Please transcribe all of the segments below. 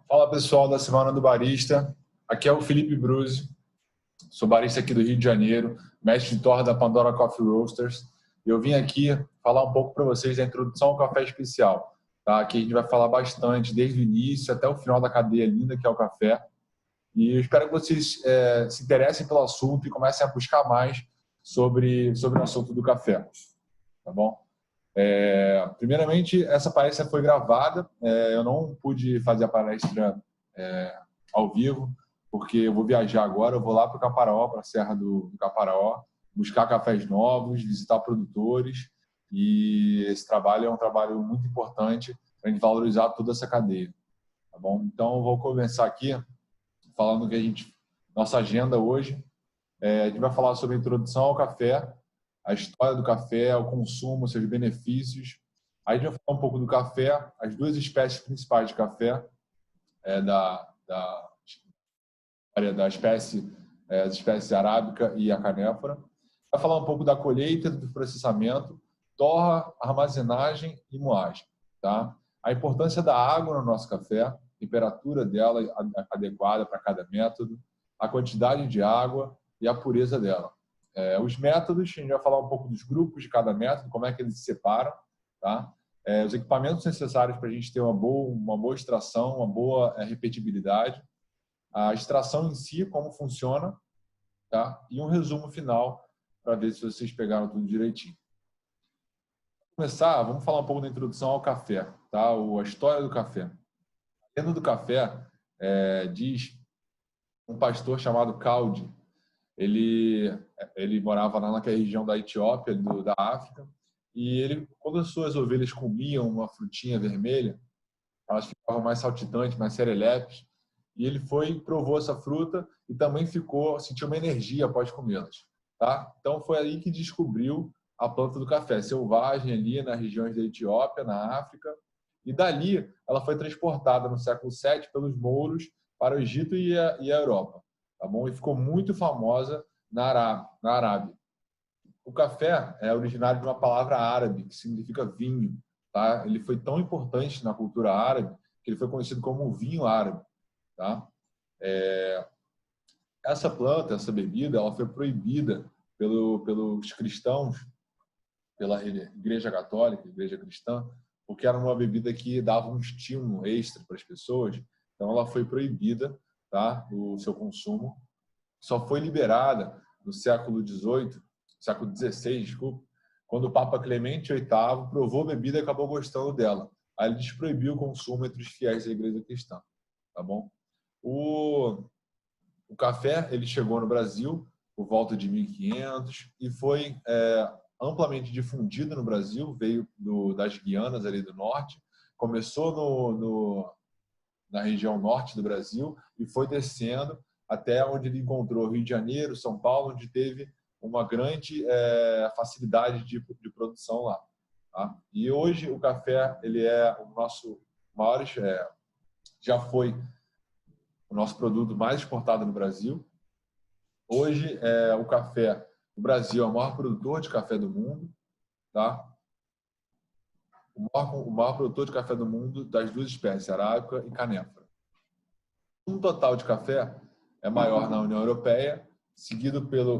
Fala pessoal da Semana do Barista, aqui é o Felipe Bruzzi, sou barista aqui do Rio de Janeiro, mestre de torre da Pandora Coffee Roasters, e eu vim aqui falar um pouco para vocês da introdução ao café especial, tá? Aqui a gente vai falar bastante desde o início até o final da cadeia linda que é o café, e eu espero que vocês se interessem pelo assunto e comecem a buscar mais sobre o assunto do café, tá bom? Primeiramente, essa palestra foi gravada. Eu não pude fazer a palestra ao vivo, porque eu vou viajar agora. Eu vou lá para o Caparaó, para a Serra do Caparaó, buscar cafés novos, visitar produtores. E esse trabalho é um trabalho muito importante para a gente valorizar toda essa cadeia. Tá bom? Então, eu vou começar aqui falando que nossa agenda hoje. A gente vai falar sobre a introdução ao café, a história do café, o consumo, seus benefícios. Aí a gente vai falar um pouco do café, as duas espécies principais de café, da espécie, as espécies arábica e a canéfora. Vai falar um pouco da colheita, do processamento, torra, armazenagem e moagem. Tá? A importância da água no nosso café, a temperatura dela adequada para cada método, a quantidade de água e a pureza dela. Os métodos, a gente vai falar um pouco dos grupos de cada método, como é que eles se separam, tá? Os equipamentos necessários para a gente ter uma boa extração, uma boa repetibilidade, a extração em si, como funciona, tá? E um resumo final para ver se vocês pegaram tudo direitinho. Para começar, vamos falar um pouco da introdução ao café, tá? A história do café. A lenda do café diz um pastor chamado Caldi. Ele morava lá naquela região da Etiópia, da África, e quando as suas ovelhas comiam uma frutinha vermelha, elas ficavam mais saltitantes, mais serelepes, e ele foi e provou essa fruta e também sentiu uma energia após comê-las. Tá? Então foi aí que descobriu a planta do café selvagem ali nas regiões da Etiópia, na África, e dali ela foi transportada no século VII pelos mouros para o Egito e a Europa. Tá bom? E ficou muito famosa na Arábia. O café é originário de uma palavra árabe que significa vinho. Tá? Ele foi tão importante na cultura árabe que ele foi conhecido como o vinho árabe. Tá? Essa planta, essa bebida, ela foi proibida pelos cristãos, pela Igreja Católica, Igreja Cristã, porque era uma bebida que dava um estímulo extra para as pessoas. Então, ela foi proibida, tá? O seu consumo. Só foi liberada no século XVI, desculpa, quando o Papa Clemente VIII provou a bebida e acabou gostando dela. Aí ele desproibiu o consumo entre os fiéis da Igreja Cristã, tá bom? O café ele chegou no Brasil por volta de 1500 e foi amplamente difundido no Brasil, veio das Guianas ali do norte, começou na região norte do Brasil e foi descendo até onde ele encontrou Rio de Janeiro, São Paulo, onde teve uma grande facilidade de produção lá. Tá? E hoje o café ele é o nosso maior, já foi o nosso produto mais exportado no Brasil. Hoje o Brasil é o maior produtor de café do mundo, tá? O maior produtor de café do mundo das duas espécies, arábica e canéfora. O total de café é maior na União Europeia,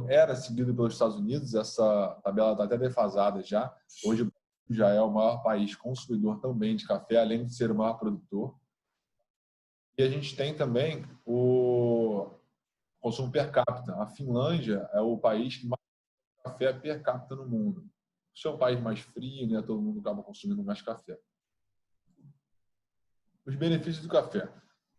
era seguido pelos Estados Unidos. Essa tabela está até defasada já. Hoje o Brasil já é o maior país consumidor também de café, além de ser o maior produtor. E a gente tem também o consumo per capita. A Finlândia é o país que mais café per capita no mundo. Isso é um país mais frio, né? Todo mundo acaba consumindo mais café. Os benefícios do café.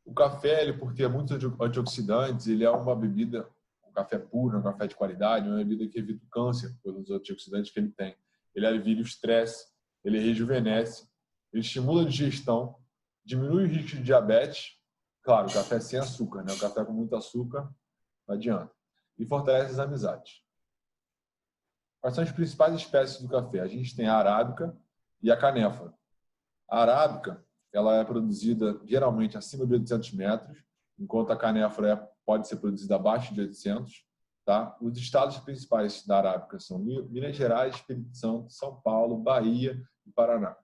O café, ele, por ter muitos antioxidantes, ele é uma bebida, um café puro, um café de qualidade, uma bebida que evita o câncer pelos antioxidantes que ele tem. Ele alivia o estresse, ele rejuvenesce, ele estimula a digestão, diminui o risco de diabetes. Claro, o café sem açúcar, né? O café com muito açúcar não adianta. E fortalece as amizades. Quais são as principais espécies do café? A gente tem a arábica e a canéfora. A arábica ela é produzida geralmente acima de 800 metros, enquanto a canéfora pode ser produzida abaixo de 800. Tá? Os estados principais da arábica são Minas Gerais, Espírito Santo, São Paulo, Bahia e Paraná.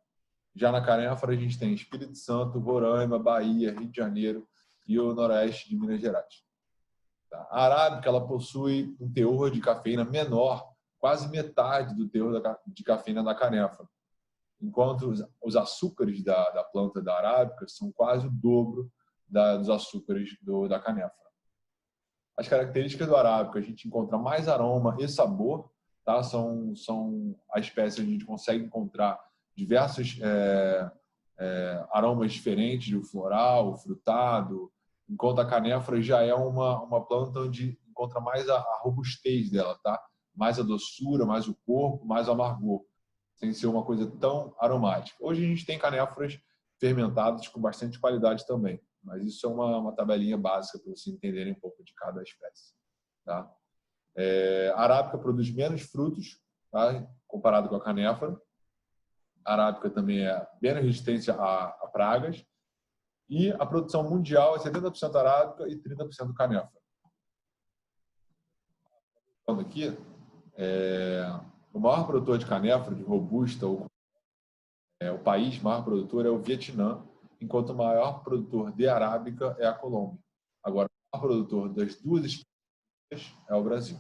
Já na canéfora, a gente tem Espírito Santo, Roraima, Bahia, Rio de Janeiro e o noroeste de Minas Gerais. Tá? A arábica ela possui um teor de cafeína menor, quase metade do teor de cafeína da canéfora, enquanto os açúcares da planta da arábica são quase o dobro dos açúcares da canéfora. As características do arábica, a gente encontra mais aroma e sabor, tá? São a espécie onde a gente consegue encontrar diversos aromas diferentes, o floral, o frutado, enquanto a canéfora já é uma planta onde encontra mais a robustez dela, tá? Mais a doçura, mais o corpo, mais o amargor, sem ser uma coisa tão aromática. Hoje a gente tem canéforas fermentadas com bastante qualidade também, mas isso é uma tabelinha básica para vocês entenderem um pouco de cada espécie. Tá? A arábica produz menos frutos, tá? Comparado com a canéfora. A arábica também é menos resistente a pragas. E a produção mundial é 70% arábica e 30% canéfora. Aqui, o maior produtor de canéfora, de robusta, o país maior produtor é o Vietnã, enquanto o maior produtor de arábica é a Colômbia. Agora, o maior produtor das duas espécies é o Brasil.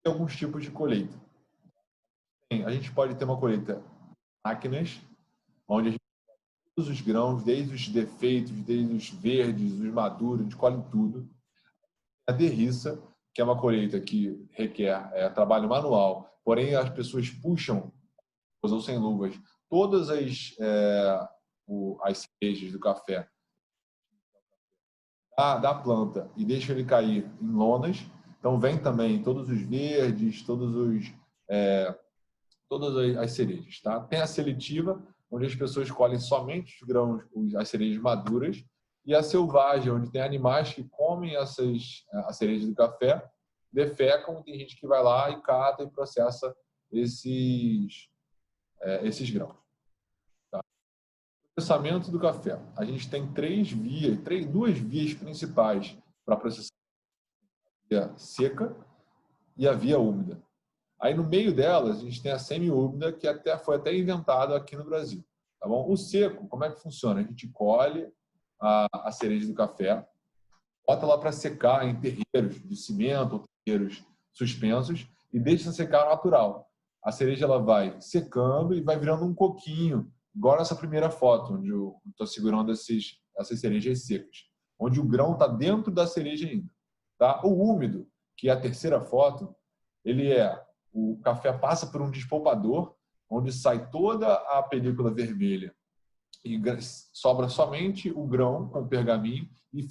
Tem alguns tipos de colheita. A gente pode ter uma colheita máquinas, onde a gente colhe todos os grãos, desde os defeitos, desde os verdes, os maduros, a gente colhe tudo. A derriça, que é uma colheita que requer trabalho manual, porém as pessoas puxam, ou sem luvas, todas as cerejas do café da planta e deixam ele cair em lonas. Então vem também todos os verdes, todas as cerejas. Tá? Tem a seletiva, onde as pessoas colhem somente os grãos, as cerejas maduras, e a selvagem, onde tem animais que comem as cerejas do café, defecam, tem gente que vai lá e cata e processa esses grãos. Tá? Processamento do café. A gente tem duas vias principais para processar: a via seca e a via úmida. Aí no meio delas a gente tem a semi-úmida, que foi até inventado aqui no Brasil. Tá bom? O seco, como é que funciona? A gente colhe a cereja do café, bota lá para secar em terreiros de cimento ou terreiros suspensos e deixa secar natural. A cereja ela vai secando e vai virando um coquinho, igual nessa primeira foto, onde eu estou segurando essas cerejas secas, onde o grão está dentro da cereja ainda. Tá? O úmido, que é a terceira foto, o café passa por um despolpador, onde sai toda a película vermelha e sobra somente o grão com o pergaminho e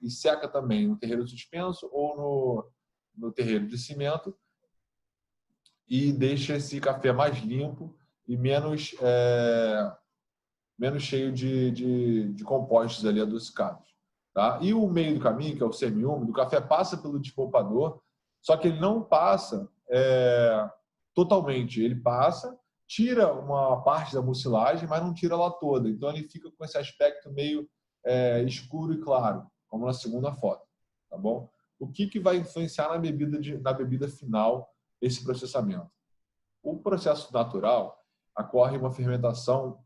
seca também no terreiro suspenso ou no terreiro de cimento, e deixa esse café mais limpo e menos cheio de compostos ali adocicados. Tá? E o meio do caminho, que é o semi-úmido, o café passa pelo despolpador, só que ele não passa totalmente. Ele passa, tira uma parte da mucilagem, mas não tira ela toda. Então ele fica com esse aspecto meio escuro e claro, como na segunda foto. Tá bom? O que vai influenciar na bebida final esse processamento? O processo natural ocorre uma fermentação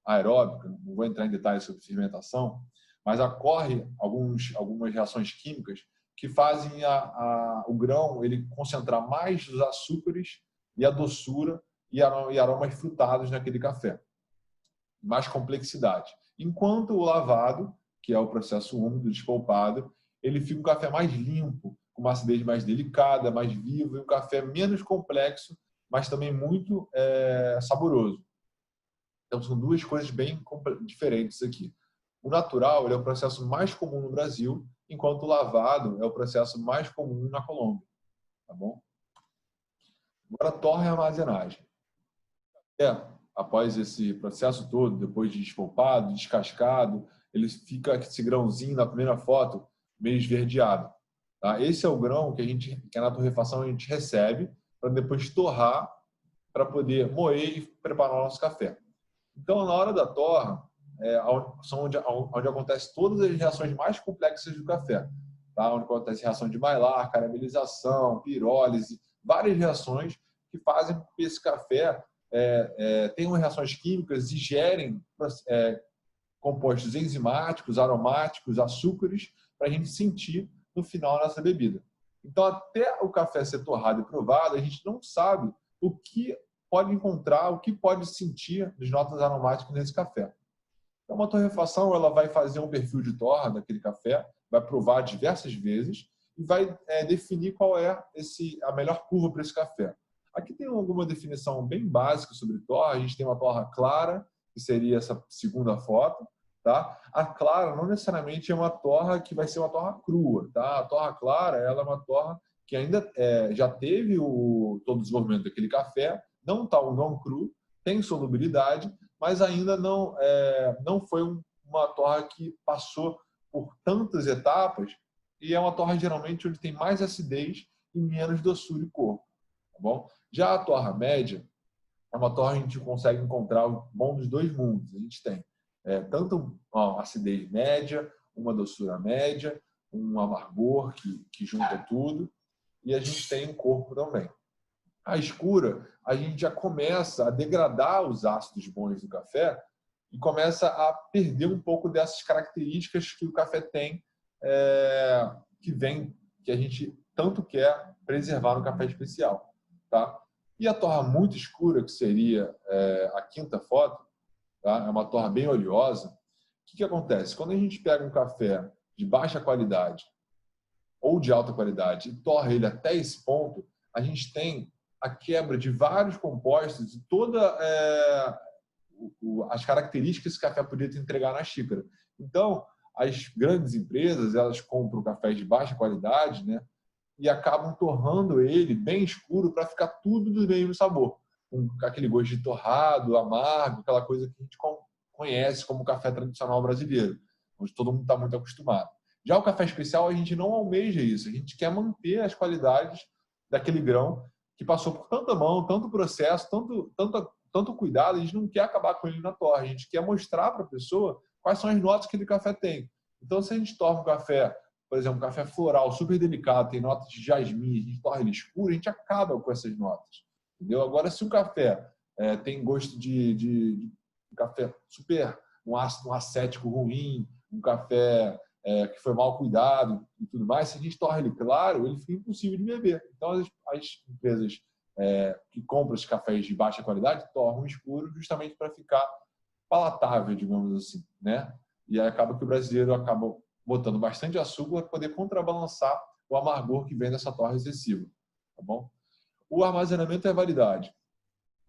aeróbica, não vou entrar em detalhes sobre fermentação, mas ocorre algumas reações químicas que fazem o grão ele concentrar mais os açúcares e a doçura e aromas frutados naquele café. Mais complexidade. Enquanto o lavado, que é o processo úmido, despolpado, ele fica um café mais limpo, com uma acidez mais delicada, mais viva, e um café menos complexo, mas também muito saboroso. Então, são duas coisas bem diferentes aqui. O natural ele é o processo mais comum no Brasil, enquanto o lavado é o processo mais comum na Colômbia. Tá bom? Agora, torra e armazenagem. Após esse processo todo, depois de despolpado, descascado, ele fica esse grãozinho na primeira foto meio esverdeado. Tá? Esse é o grão que na torrefação a gente recebe para depois torrar para poder moer e preparar o nosso café. Então, na hora da torra, onde acontecem todas as reações mais complexas do café. Tá? Onde acontece reação de Maillard, caramelização, pirólise, várias reações que fazem com que esse café tenham reações químicas e gerem compostos enzimáticos, aromáticos, açúcares, para a gente sentir no final nessa bebida. Então, até o café ser torrado e provado, a gente não sabe o que pode encontrar, o que pode sentir de notas aromáticas nesse café. Então, uma torrefação, ela vai fazer um perfil de torra daquele café, vai provar diversas vezes e vai definir qual é a melhor curva para esse café. Aqui tem alguma definição bem básica sobre torra. A gente tem uma torra clara, que seria essa segunda foto. Tá? A clara não necessariamente é uma torra que vai ser uma torra crua. Tá? A torra clara ela é uma torra que ainda já teve todo o desenvolvimento daquele café, não está não cru, tem solubilidade, mas ainda não foi uma torra que passou por tantas etapas, e é uma torra geralmente onde tem mais acidez e menos doçura e corpo. Tá bom? Já a torra média é uma torra que a gente consegue encontrar o bom dos dois mundos. A gente tem tanto uma acidez média, uma doçura média, um amargor que junta tudo, e a gente tem um corpo também. A escura, a gente já começa a degradar os ácidos bons do café e começa a perder um pouco dessas características que o café tem, que a gente tanto quer preservar no café especial. Tá? E a torra muito escura, que seria a quinta foto, tá? É uma torra bem oleosa. O que acontece? Quando a gente pega um café de baixa qualidade ou de alta qualidade e torra ele até esse ponto, a gente tem a quebra de vários compostos e todas as características que esse café poderia te entregar na xícara. Então, as grandes empresas, elas compram cafés de baixa qualidade, né? E acabam torrando ele bem escuro para ficar tudo do mesmo sabor. Com aquele gosto de torrado, amargo, aquela coisa que a gente conhece como café tradicional brasileiro, onde todo mundo está muito acostumado. Já o café especial, a gente não almeja isso. A gente quer manter as qualidades daquele grão que passou por tanta mão, tanto processo, tanto cuidado. A gente não quer acabar com ele na torra. A gente quer mostrar para a pessoa quais são as notas que aquele café tem. Então, se a gente torna um café, por exemplo, um café floral super delicado, tem notas de jasmim, a gente torna ele escuro, a gente acaba com essas notas. Entendeu? Agora, se o café tem gosto de café super, um ácido acético ruim, um café que foi mal cuidado e tudo mais, se a gente torna ele claro, ele fica impossível de beber. Então, as empresas que compram esses cafés de baixa qualidade tornam escuro justamente para ficar palatável, digamos assim, né? E aí acaba que o brasileiro acaba botando bastante açúcar para poder contrabalançar o amargor que vem dessa torra excessiva, tá bom? O armazenamento é a validade.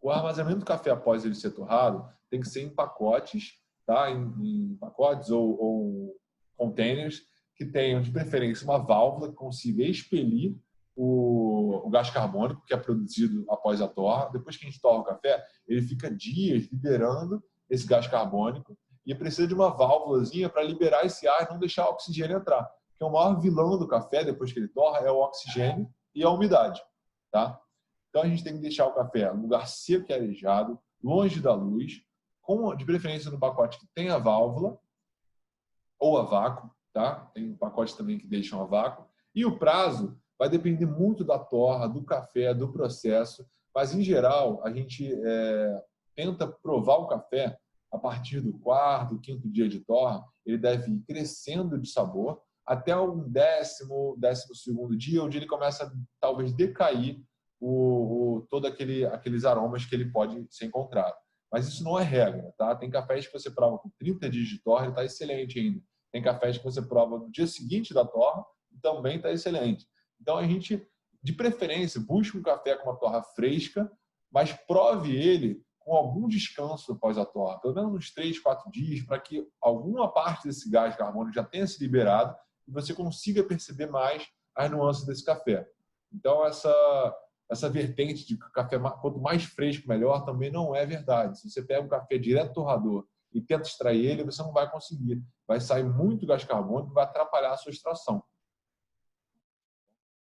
O armazenamento do café após ele ser torrado tem que ser em pacotes, tá? Em pacotes ou containers que tenham, de preferência, uma válvula que consiga expelir o gás carbônico que é produzido após a torra. Depois que a gente torra o café, ele fica dias liberando esse gás carbônico e precisa de uma válvulazinha para liberar esse ar e não deixar o oxigênio entrar. Porque o maior vilão do café, depois que ele torra, é o oxigênio e a umidade. Tá? Então, a gente tem que deixar o café num lugar seco e arejado, longe da luz, de preferência no pacote que tem a válvula ou a vácuo. Tá? Tem pacotes também que deixam a vácuo. E o prazo vai depender muito da torra, do café, do processo. Mas, em geral, a gente tenta provar o café a partir do quarto, quinto dia de torra. Ele deve ir crescendo de sabor até um 12º dia, onde ele começa a talvez decair todos aqueles aromas que ele pode ser encontrado. Mas isso não é regra, tá? Tem cafés que você prova com 30 dias de torra e está excelente ainda. Tem cafés que você prova no dia seguinte da torra e também está excelente. Então, a gente, de preferência, busca um café com uma torra fresca, mas prove ele com algum descanso após a torra, pelo menos uns 3, 4 dias, para que alguma parte desse gás carbônico já tenha se liberado e você consiga perceber mais as nuances desse café. Então, essa vertente de café, quanto mais fresco, melhor, também não é verdade. Se você pega um café direto do torrador e tenta extrair ele, você não vai conseguir. Vai sair muito gás carbônico e vai atrapalhar a sua extração.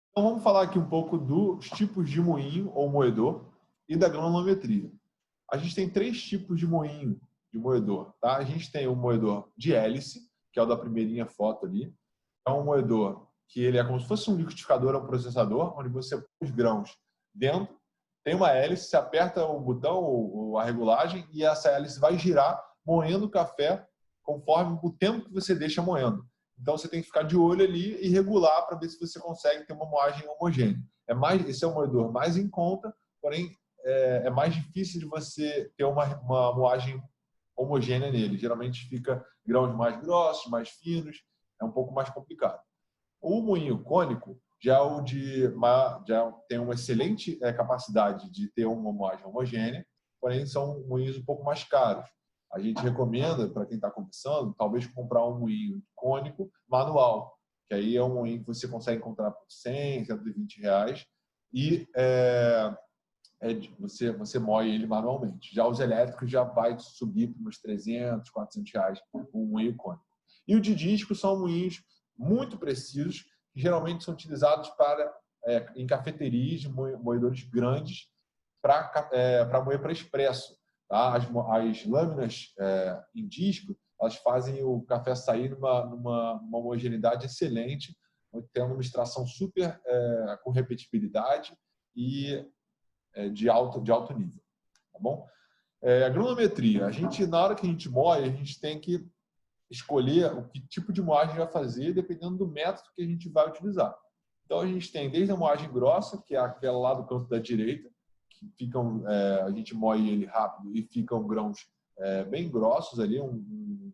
Então, vamos falar aqui um pouco dos tipos de moinho ou moedor e da granulometria. A gente tem 3 tipos de moinho, de moedor. Tá? A gente tem o moedor de hélice, que é o da primeirinha foto ali. É um moedor que ele é como se fosse um liquidificador ou um processador, onde você põe os grãos dentro tem uma hélice, você aperta o botão, a regulagem, e essa hélice vai girar moendo o café conforme o tempo que você deixa moendo. Então, você tem que ficar de olho ali e regular para ver se você consegue ter uma moagem homogênea. Esse é o moedor mais em conta, porém, é mais difícil de você ter uma moagem homogênea nele. Geralmente fica grãos mais grossos, mais finos, é um pouco mais complicado. O moinho cônico já tem uma excelente capacidade de ter uma moagem homogênea, porém são moinhos um pouco mais caros. A gente recomenda, para quem está começando, talvez comprar um moinho cônico manual, que aí é um moinho que você consegue encontrar por 100, 120 reais, e você moe ele manualmente. Já os elétricos já vai subir para uns 300, 400 reais um moinho cônico. E o de disco são moinhos muito precisos, que geralmente são utilizados em cafeterias, moedores grandes, para moer para expresso. Tá? As lâminas em disco, elas fazem o café sair numa homogeneidade excelente, tendo uma extração super com repetibilidade e de alto nível. Tá bom? A granulometria. Na hora que a gente moe, a gente tem que escolher o que tipo de moagem vai fazer, dependendo do método que a gente vai utilizar. Então, a gente tem desde a moagem grossa, que é aquela lá do canto da direita, que a gente moe ele rápido e ficam grãos bem grossos ali, como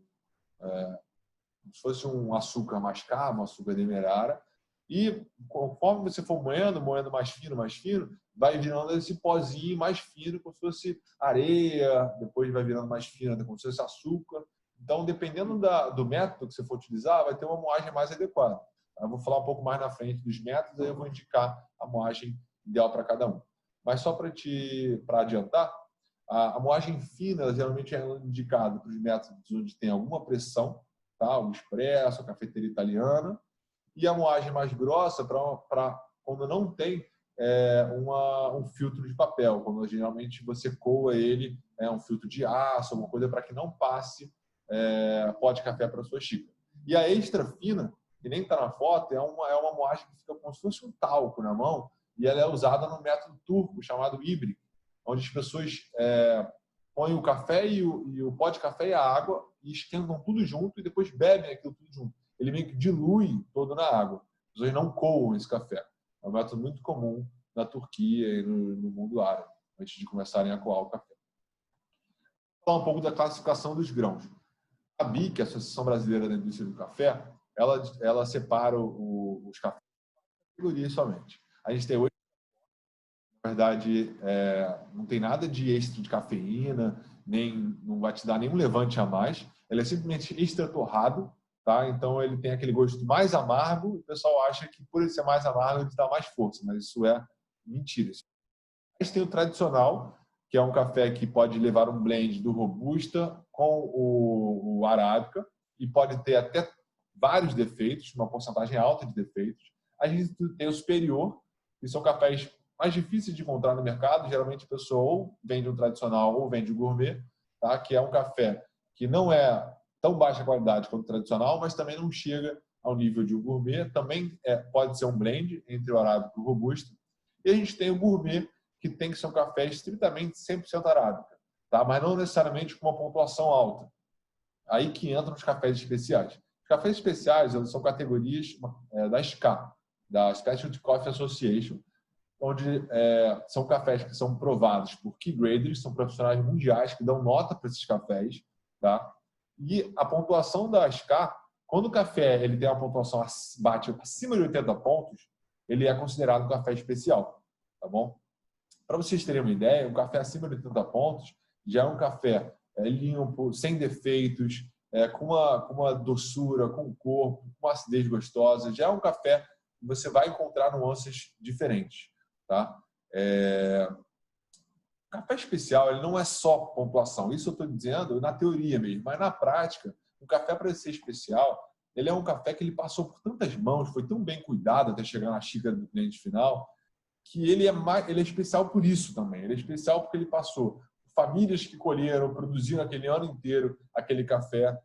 se fosse um açúcar mascavo, um açúcar demerara. E conforme você for moendo mais fino, vai virando esse pozinho mais fino, como se fosse areia, depois vai virando mais fino, como se fosse açúcar. Então, dependendo do método que você for utilizar, vai ter uma moagem mais adequada. Eu vou falar um pouco mais na frente dos métodos, aí eu vou indicar a moagem ideal para cada um. Mas só para adiantar, a moagem fina geralmente é indicada para os métodos onde tem alguma pressão, tá? O expresso, a cafeteria italiana, e a moagem mais grossa para quando não tem um filtro de papel, quando geralmente você coa ele, um filtro de aço, alguma coisa para que não passe pó de café para a sua xícara. E a extra fina, que nem está na foto, é uma moagem que fica como se fosse um talco na mão, e ela é usada no método turco, chamado híbrido, onde as pessoas põem o café e o pó de café e a água e esquentam tudo junto e depois bebem aquilo tudo junto. Ele meio que dilui todo na água. As pessoas não coam esse café. É um método muito comum na Turquia e no mundo árabe, antes de começarem a coar o café. Vou falar um pouco da classificação dos grãos. A ABIC, a Associação Brasileira da Indústria do Café, ela separa os cafés em categorias somente. A gente tem 8, na verdade, não tem nada de extra de cafeína, não vai te dar nenhum levante a mais. Ele é simplesmente extra torrado, tá? Então ele tem aquele gosto mais amargo. O pessoal acha que por ele ser mais amargo ele dá mais força, mas isso é mentira. A gente tem o tradicional, que é um café que pode levar um blend do Robusta com o Arábica e pode ter até vários defeitos, uma porcentagem alta de defeitos. A gente tem o Superior, que são cafés mais difíceis de encontrar no mercado. Geralmente a pessoa ou vende um tradicional ou vende o gourmet, tá? Que é um café que não é tão baixa qualidade quanto o tradicional, mas também não chega ao nível de um gourmet. Também pode ser um blend entre o Arábica e o Robusta. E a gente tem o gourmet, que tem que ser um café estritamente 100% arábica, tá? Mas não necessariamente com uma pontuação alta. Aí que entram os cafés especiais. Os cafés especiais são categorias da SCA, da Specialty Coffee Association, onde são cafés que são provados por key graders, são profissionais mundiais que dão nota para esses cafés, tá? E a pontuação da SCA, quando o café ele tem uma pontuação bate acima de 80 pontos, ele é considerado um café especial, tá bom? Para vocês terem uma ideia, um café acima de 80 pontos já é um café limpo, sem defeitos, com uma doçura, com corpo, com uma acidez gostosa. Já é um café que você vai encontrar nuances diferentes. Tá? O café especial ele não é só pontuação. Isso eu estou dizendo na teoria mesmo, mas na prática, o café para ser especial, ele é um café que ele passou por tantas mãos, foi tão bem cuidado até chegar na xícara do cliente final, que ele é especial por isso também. Ele é especial porque ele passou famílias que colheram, produziram aquele ano inteiro aquele café,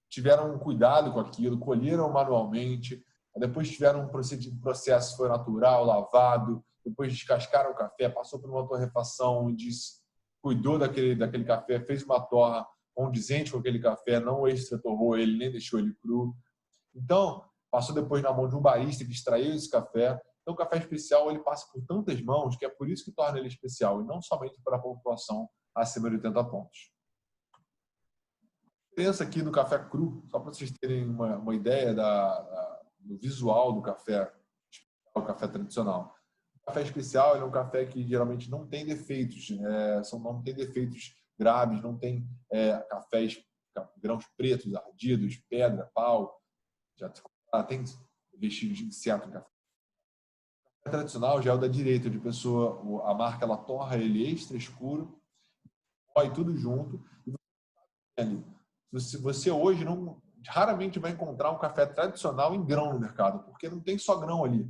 tiveram um cuidado com aquilo, colheram manualmente, depois tiveram um processo que foi natural, lavado, depois descascaram o café, passou por uma torrefação, cuidou daquele café, fez uma torra condizente com aquele café, não extratorrou ele, nem deixou ele cru. Então, passou depois na mão de um barista que extraiu esse café. Então, o café especial ele passa por tantas mãos que é por isso que torna ele especial, e não somente para a população acima de 80 pontos. Pensa aqui no café cru, só para vocês terem uma ideia do visual do café, o café tradicional. O café especial ele é um café que geralmente não tem defeitos, não tem defeitos graves, não tem grãos pretos, ardidos, pedra, pau, já tem vestígios de inseto no café. O café tradicional já é o da direita, de pessoa, a marca ela torra ele extra escuro, põe tudo junto. Você hoje raramente vai encontrar um café tradicional em grão no mercado, porque não tem só grão ali,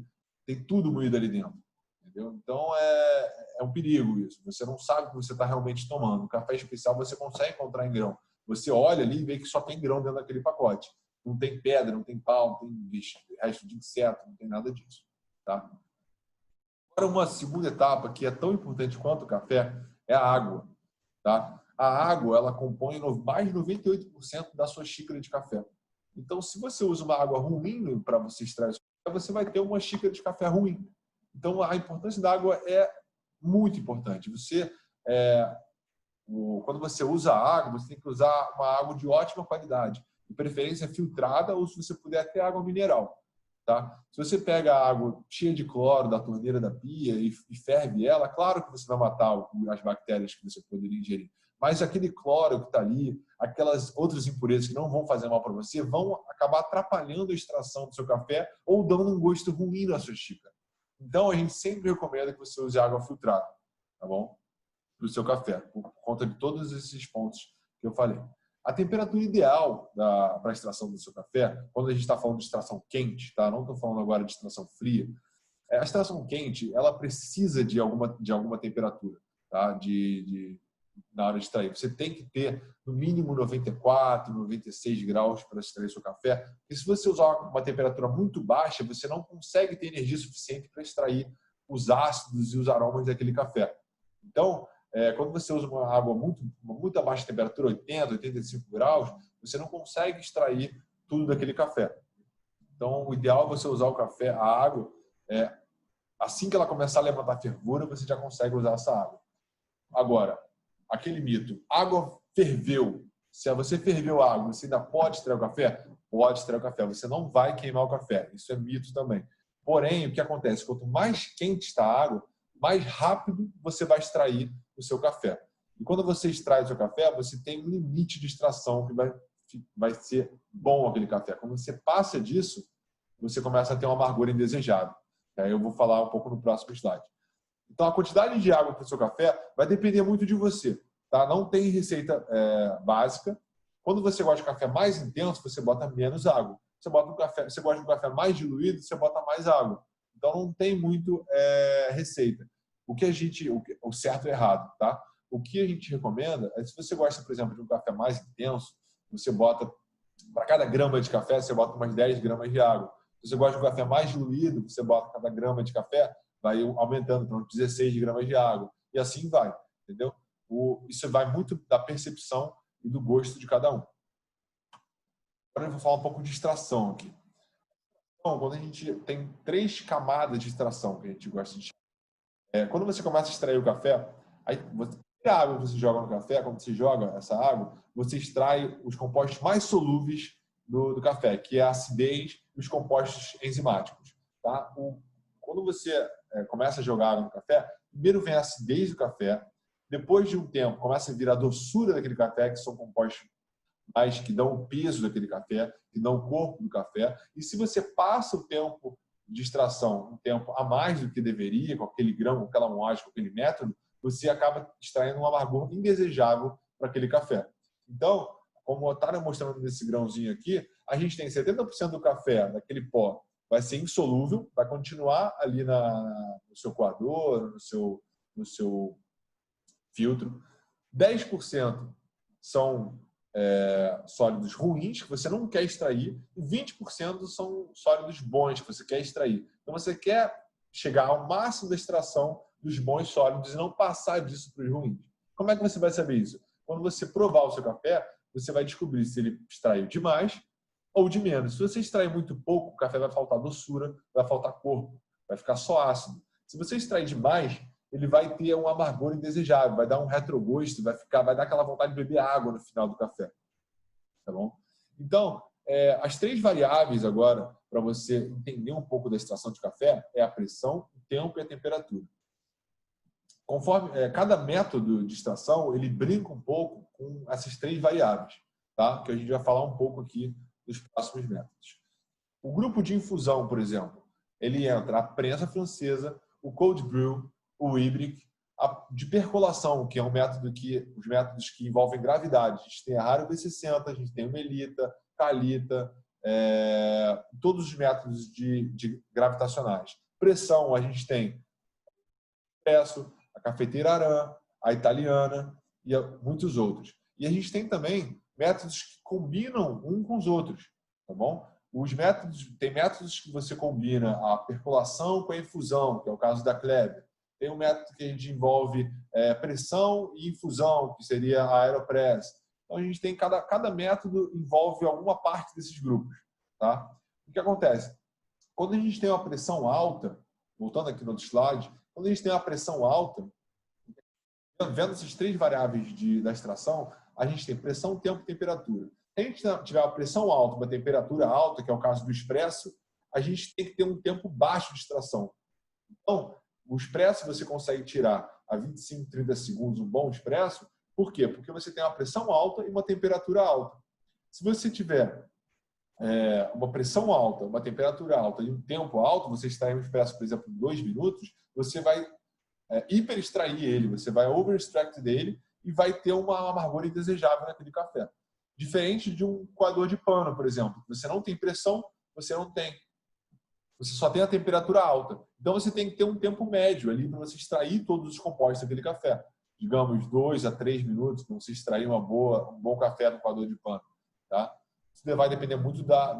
tem tudo moído ali dentro. Entendeu? Então é um perigo isso. Você não sabe o que você está realmente tomando. O café especial você consegue encontrar em grão. Você olha ali e vê que só tem grão dentro daquele pacote. Não tem pedra, não tem pau, não tem resto de inseto, não tem nada disso. Tá? Agora, uma segunda etapa que é tão importante quanto o café é a água. Tá? A água ela compõe mais de 98% da sua xícara de café. Então, se você usa uma água ruim para você extrair o café, você vai ter uma xícara de café ruim. Então, a importância da água é muito importante. Quando você usa água, você tem que usar uma água de ótima qualidade, de preferência filtrada, ou se você puder até água mineral. Tá? Se você pega a água cheia de cloro da torneira da pia e ferve ela, claro que você vai matar as bactérias que você poderia ingerir. Mas aquele cloro que está ali, aquelas outras impurezas que não vão fazer mal para você, vão acabar atrapalhando a extração do seu café ou dando um gosto ruim na sua xícara. Então, a gente sempre recomenda que você use água filtrada, tá bom? Para o seu café, por conta de todos esses pontos que eu falei. A temperatura ideal para a extração do seu café, quando a gente está falando de extração quente, tá? Não estou falando agora de extração fria. A extração quente, ela precisa de alguma temperatura, tá? Na hora de extrair. Você tem que ter, no mínimo, 94, 96 graus para extrair seu café. Porque se você usar uma temperatura muito baixa, você não consegue ter energia suficiente para extrair os ácidos e os aromas daquele café. Então, quando você usa uma água muito abaixo de temperatura, 80, 85 graus, você não consegue extrair tudo daquele café. Então, o ideal é você usar o café, a água, assim que ela começar a levantar fervura, você já consegue usar essa água. Agora, aquele mito, água ferveu. Se você ferveu a água, você ainda pode extrair o café? Pode extrair o café. Você não vai queimar o café. Isso é mito também. Porém, o que acontece? Quanto mais quente está a água, mais rápido você vai extrair o seu café. E quando você extrai o seu café, você tem um limite de extração que vai ser bom aquele café. Quando você passa disso, você começa a ter um amargor indesejado. Aí eu vou falar um pouco no próximo slide. Então, a quantidade de água para o seu café vai depender muito de você. Tá? Não tem receita básica. Quando você gosta de café mais intenso, você bota menos água. Você gosta de um café mais diluído, você bota mais água. Então, não tem muito receita. O certo e errado, tá? O que a gente recomenda é, se você gosta, por exemplo, de um café mais intenso, você bota, para cada grama de café, você bota umas 10 gramas de água. Se você gosta de um café mais diluído, você bota cada grama de café, vai aumentando para 16 gramas de água. E assim vai, entendeu? Isso vai muito da percepção e do gosto de cada um. Agora eu vou falar um pouco de extração aqui. Então, quando a gente tem 3 camadas de extração que a gente gosta de quando você começa a extrair o café, a água que você joga no café, quando você joga essa água, você extrai os compostos mais solúveis do café, que é a acidez e os compostos enzimáticos. Tá? Quando você começa a jogar água no café, primeiro vem a acidez do café, depois de um tempo começa a vir a doçura daquele café, que são compostos mais que dão o peso daquele café, que dão o corpo do café. E se você passa o tempo de extração, um tempo a mais do que deveria, com aquele grão, com aquela moagem, com aquele método, você acaba extraindo um amargor indesejável para aquele café. Então, como eu estava mostrando nesse grãozinho aqui, a gente tem 70% do café, daquele pó, vai ser insolúvel, vai continuar ali no seu coador, no seu filtro. 10% são sólidos ruins, que você não quer extrair, e 20% são sólidos bons, que você quer extrair. Então, você quer chegar ao máximo da extração dos bons sólidos e não passar disso para os ruins. Como é que você vai saber isso? Quando você provar o seu café, você vai descobrir se ele extraiu demais ou de menos. Se você extrair muito pouco, o café vai faltar doçura, vai faltar corpo, vai ficar só ácido. Se você extrair demais, ele vai ter um amargor indesejável, vai dar um retrogosto, vai dar aquela vontade de beber água no final do café. Tá bom? Então, as 3 variáveis agora, para você entender um pouco da extração de café, é a pressão, o tempo e a temperatura. Conforme cada método de extração, ele brinca um pouco com essas 3 variáveis, tá? Que a gente vai falar um pouco aqui nos próximos métodos. O grupo de infusão, por exemplo, ele entra a prensa francesa, o cold brew, o híbrido, de percolação, que é um método os métodos que envolvem gravidade. A gente tem a Raro V60, a gente tem o Melita, Calita, todos os métodos de gravitacionais. Pressão, a gente tem expresso, a cafeteira Aran, a italiana e muitos outros. E a gente tem também métodos que combinam um com os outros, tá bom? Tem métodos que você combina a percolação com a infusão, que é o caso da Kleber. Tem um método que a gente envolve pressão e infusão, que seria a Aeropress. Então, a gente tem cada método envolve alguma parte desses grupos, tá? O que acontece? Quando a gente tem uma pressão alta, voltando aqui no outro slide, quando a gente tem uma pressão alta, vendo essas 3 variáveis da extração, a gente tem pressão, tempo e temperatura. Se a gente tiver uma pressão alta, uma temperatura alta, que é o caso do expresso, a gente tem que ter um tempo baixo de extração. Então, o expresso você consegue tirar a 25, 30 segundos um bom expresso. Por quê? Porque você tem uma pressão alta e uma temperatura alta. Se você tiver uma pressão alta, uma temperatura alta e um tempo alto, você extrai um expresso, por exemplo, em 2 minutos, você vai hiper extrair ele, você vai over extract dele e vai ter uma amargor indesejável naquele café. Diferente de um coador de pano, por exemplo. Você não tem pressão, você só tem a temperatura alta. Então, você tem que ter um tempo médio ali para você extrair todos os compostos daquele café. Digamos, 2 a 3 minutos para você extrair um bom café no coador de pano. Tá? Isso vai depender muito da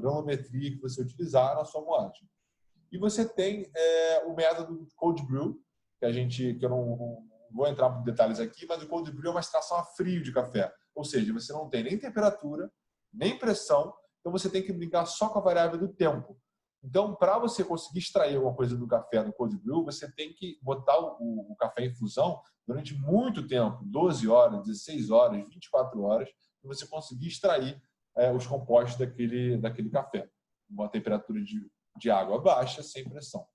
granulometria que você utilizar na sua moagem. E você tem o método cold brew, que eu não vou entrar em detalhes aqui, mas o cold brew é uma extração a frio de café. Ou seja, você não tem nem temperatura, nem pressão, então você tem que brincar só com a variável do tempo. Então, para você conseguir extrair alguma coisa do café no cold brew, você tem que botar o café em infusão durante muito tempo, 12 horas, 16 horas, 24 horas, para você conseguir extrair os compostos daquele café. Uma temperatura de água baixa, sem pressão.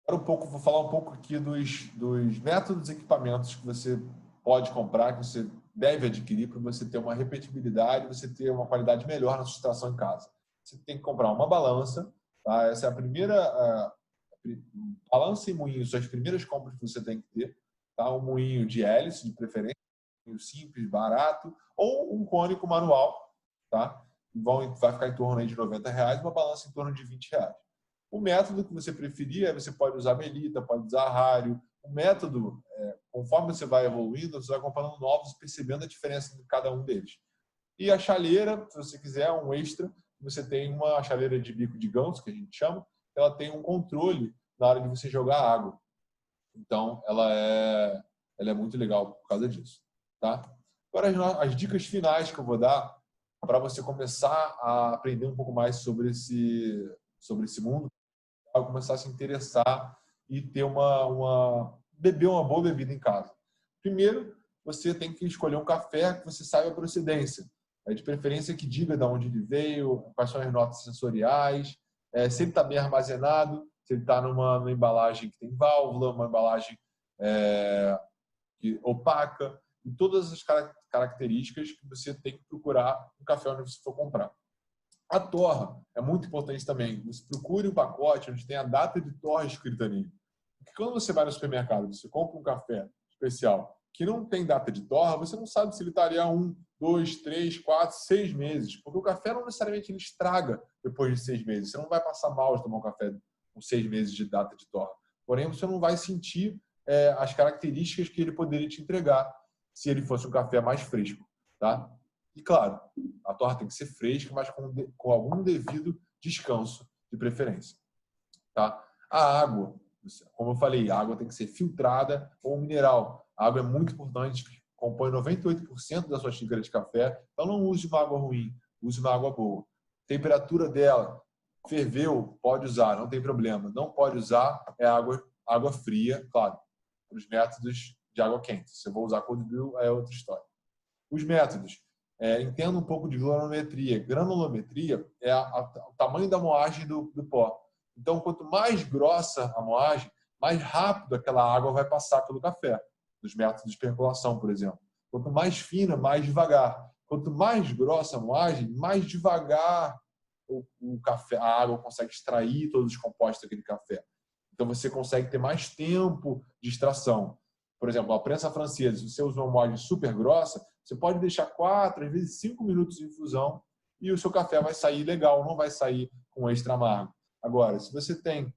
Agora vou falar um pouco aqui dos métodos e equipamentos que você pode comprar, que você deve adquirir para você ter uma repetibilidade, você ter uma qualidade melhor na sua extração em casa. Você tem que comprar uma balança, tá? Essa é a primeira balança e moinho, são as primeiras compras que você tem que ter, tá? Um moinho de hélice, de preferência, um moinho simples, barato, ou um cônico manual, tá? Vai ficar em torno aí de R$90, uma balança em torno de R$20. O método que você preferir, você pode usar Melita, pode usar Rario. O método, conforme você vai evoluindo, você vai comprando novos e percebendo a diferença de cada um deles. E a chaleira, se você quiser, um extra, você tem uma chaleira de bico de ganso, que a gente chama, ela tem um controle na hora de você jogar água. Então, ela é muito legal por causa disso. Tá? Agora, as dicas finais que eu vou dar para você começar a aprender um pouco mais sobre esse mundo, começar a se interessar e ter beber uma boa bebida em casa. Primeiro, você tem que escolher um café que você saiba a procedência. De preferência que diga de onde ele veio, quais são as notas sensoriais, se ele está bem armazenado, se ele está numa embalagem que tem válvula, uma embalagem opaca, e todas as características que você tem que procurar no café onde você for comprar. A torra é muito importante também. Você procure um pacote onde tem a data de torra escrita nele. Porque quando você vai no supermercado, você compra um café especial que não tem data de torra, você não sabe se ele estaria 1, 2, 3, 4, 6 meses. Porque o café não necessariamente ele estraga depois de 6 meses. Você não vai passar mal de tomar um café com 6 meses de data de torra. Porém, você não vai sentir as características que ele poderia te entregar se ele fosse um café mais fresco. Tá? E, claro, a torra tem que ser fresca, mas com algum devido descanso de preferência. Tá? A água, como eu falei, a água tem que ser filtrada ou mineral. A água é muito importante, compõe 98% da sua xícara de café, então não use uma água ruim, use uma água boa. Temperatura dela, ferveu, pode usar, não tem problema. Não pode usar é água fria, claro, para os métodos de água quente. Se eu vou usar cold brew, é outra história. Os métodos, entenda um pouco de granulometria. Granulometria é o tamanho da moagem do pó. Então, quanto mais grossa a moagem, mais rápido aquela água vai passar pelo café, nos métodos de percolação, por exemplo. Quanto mais fina, mais devagar. Quanto mais grossa a moagem, mais devagar o café, a água consegue extrair todos os compostos daquele café. Então, você consegue ter mais tempo de extração. Por exemplo, a prensa francesa, se você usa uma moagem super grossa, você pode deixar 4, às vezes 5 minutos de infusão e o seu café vai sair legal, não vai sair com extra amargo. Agora, se você tem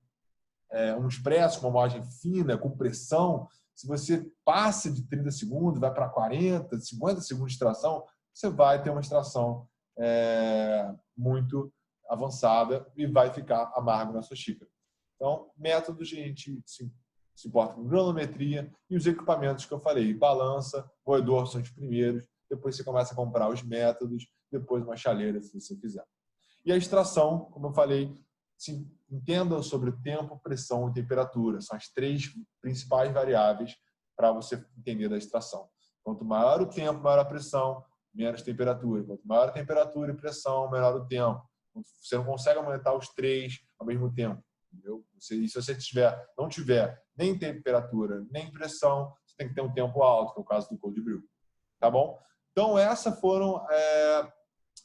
um expresso, uma moagem fina, com pressão, se você passa de 30 segundos, vai para 40, 50 segundos de extração, você vai ter uma extração muito avançada e vai ficar amargo na sua xícara. Então, métodos, a gente se importa com granulometria e os equipamentos que eu falei, balança, moedor são os primeiros, depois você começa a comprar os métodos, depois uma chaleira, se você quiser. E a extração, como eu falei, entenda sobre o tempo, pressão e temperatura. São as 3 principais variáveis para você entender da extração. Quanto maior o tempo, maior a pressão, menos temperatura. Quanto maior a temperatura e pressão, menor o tempo. Você não consegue aumentar os 3 ao mesmo tempo. Entendeu? E se você não tiver nem temperatura, nem pressão, você tem que ter um tempo alto, que é o caso do cold brew. Tá bom? Então, essas foram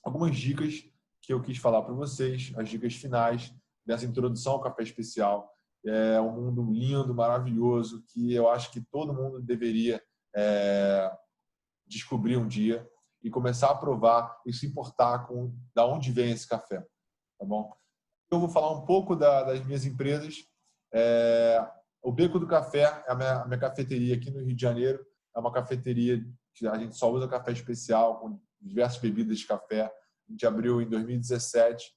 algumas dicas que eu quis falar para vocês, as dicas finais dessa introdução ao café especial. É um mundo lindo, maravilhoso, que eu acho que todo mundo deveria descobrir um dia e começar a provar e se importar com da onde vem esse café. Tá bom? Eu vou falar um pouco das minhas empresas. O Beco do Café é a minha cafeteria aqui no Rio de Janeiro. É uma cafeteria que a gente só usa café especial, com diversas bebidas de café. A gente abriu em 2017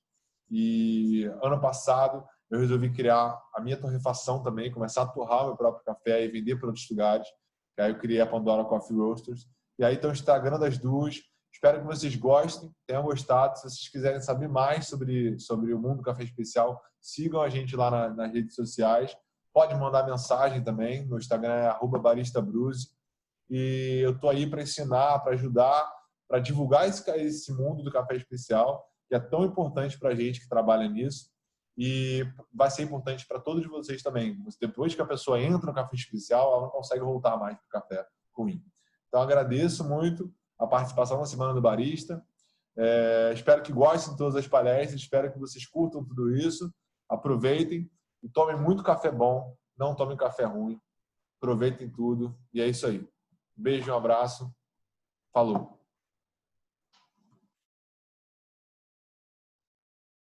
e ano passado eu resolvi criar a minha torrefação também, começar a torrar o meu próprio café e vender para outros lugares. E aí eu criei a Pandora Coffee Roasters. E aí estão Instagram das duas. Espero que vocês gostem, tenham gostado. Se vocês quiserem saber mais sobre o mundo do café especial, sigam a gente lá nas redes sociais. Pode mandar mensagem também. Meu Instagram é @baristabruse. E eu estou aí para ensinar, para ajudar, para divulgar esse mundo do café especial, que é tão importante para a gente que trabalha nisso. E vai ser importante para todos vocês também. Depois que a pessoa entra no café especial, ela não consegue voltar mais para o café ruim. Então, agradeço muito a participação na Semana do Barista. Espero que gostem de todas as palestras, espero que vocês curtam tudo isso, aproveitem e tomem muito café bom, não tomem café ruim, aproveitem tudo e é isso aí. Um beijo, um abraço, falou!